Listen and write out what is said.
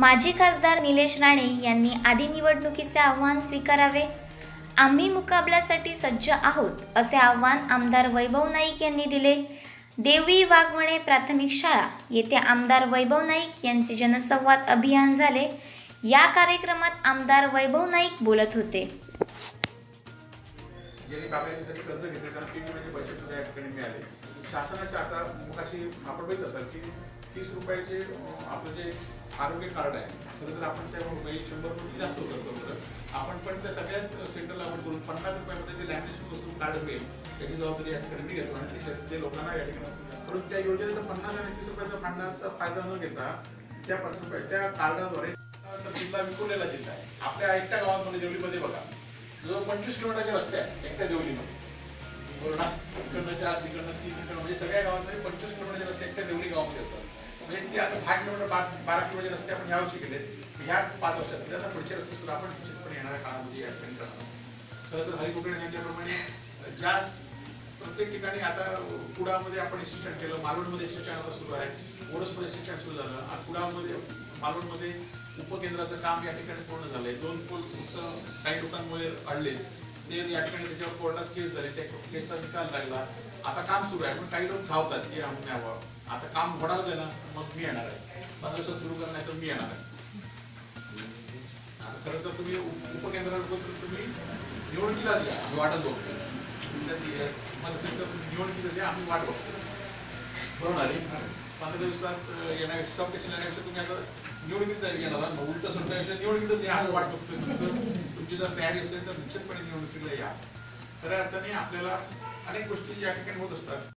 माजी खासदार निलेश राणे यांनी आधी निवडणुकीचे आव्हान स्वीकारावे. आम्ही मुकाबल्यासाठी सज्ज आहोत असे आव्हान आमदार वैभव नाईक यांनी दिले. देवळी वाघमणे प्राथमिक शाळा येथे आमदार वैभव नाईक यांचे जनसंवाद अभियान झाले. या कार्यक्रमात आमदार वैभव नाईक बोलत होते. कर्ज घेतले त्यांना 3 महिन्याचे पैसे सुद्धा या ठिकाणी मिळाले. शासनाच्या आता मुखाशी आपण बघित असाल की 30 रुपयाचे आपलं जे आरोग्य कार्ड आहे, खरं तर आपण त्या 100 रुपये जास्त करतो. आपण पण त्या सगळ्याच सेंटरला आपण करून 50 रुपयामध्ये जे लॅमिनेशन वस्तू कार्ड मिळेल त्याची जबाबदारी या ठिकाणी मी घेतो आणि ते लोकांना या ठिकाणी परंतु त्या योजनेचा 50 आणि 30 रुपयाचा फंडाचा फायदा न घेता त्या 5 रुपये त्या कार्डाद्वारे जिल्हा विखुरलेला जिल्हा आहे. आपल्या एकट्या गावामध्ये देवळीमध्ये बघा जो 25 किलोमीटरचे रस्ते आहेत एकट्या देवळीमध्ये, पूर्ण इकडनंच्या तिकडनं 3 किलोमीटर म्हणजे सगळ्या गावांमध्ये 25 किलोमीटरचे रस्ते एकट्या देवळी गावामध्ये होतात. म्हणजे ते आता 10 किलोमीटर 12 किलोमीटरचे रस्ते आपण यावर्षी केले. ह्या 5 वर्षात त्याचा पुढचे रस्ते सुद्धा आपण निश्चितपणे येणाऱ्या काळामध्ये या ठिकाणी करणार. खरं तर हरी कुलकर्णी यांच्याप्रमाणे ज्या प्रत्येक ठिकाणी आता कुडामध्ये आपण शिक्षण केलं, मालवणमध्ये शिक्षण आता सुरू आहे, ओरसमध्ये शिक्षण सुरू झालं, आणि कुडामध्ये मालवणमध्ये उपकेंद्राचं काम या ठिकाणी पूर्ण झालंय. 2 पूल काही लोकांमुळे अडले ते या ठिकाणी त्याच्यावर कोर्टात केस झाली, त्या केसचा निकाल लागला. आता काम सुरू आहे पण काही लोक धावतात की आम्ही न्यावं. आता काम होणार ना मग मी येणार आहे, 15 दिवसात सुरू करणार तर मी येणार आहे. आता खरं तर तुम्ही उपकेंद्रावर तुम्ही निवडणुकीलाच घ्या, आम्ही वाटत बघतो. निवडणुकीला द्या, आम्ही वाट बघतो. बरोबर आहे. 15 दिवसात येण्यापेक्षा सबकेशन येण्यापेक्षा तुम्ही आता निवडणुकीत येणार, मग उलट सुटण्यापेक्षा निवडणुकीतच या आम्ही वाट बघतो. तुमची जर तयारी असेल तर निश्चितपणे निवडणुकीला या. खऱ्या अर्थाने आपल्याला अनेक गोष्टी या ठिकाणी होत असतात.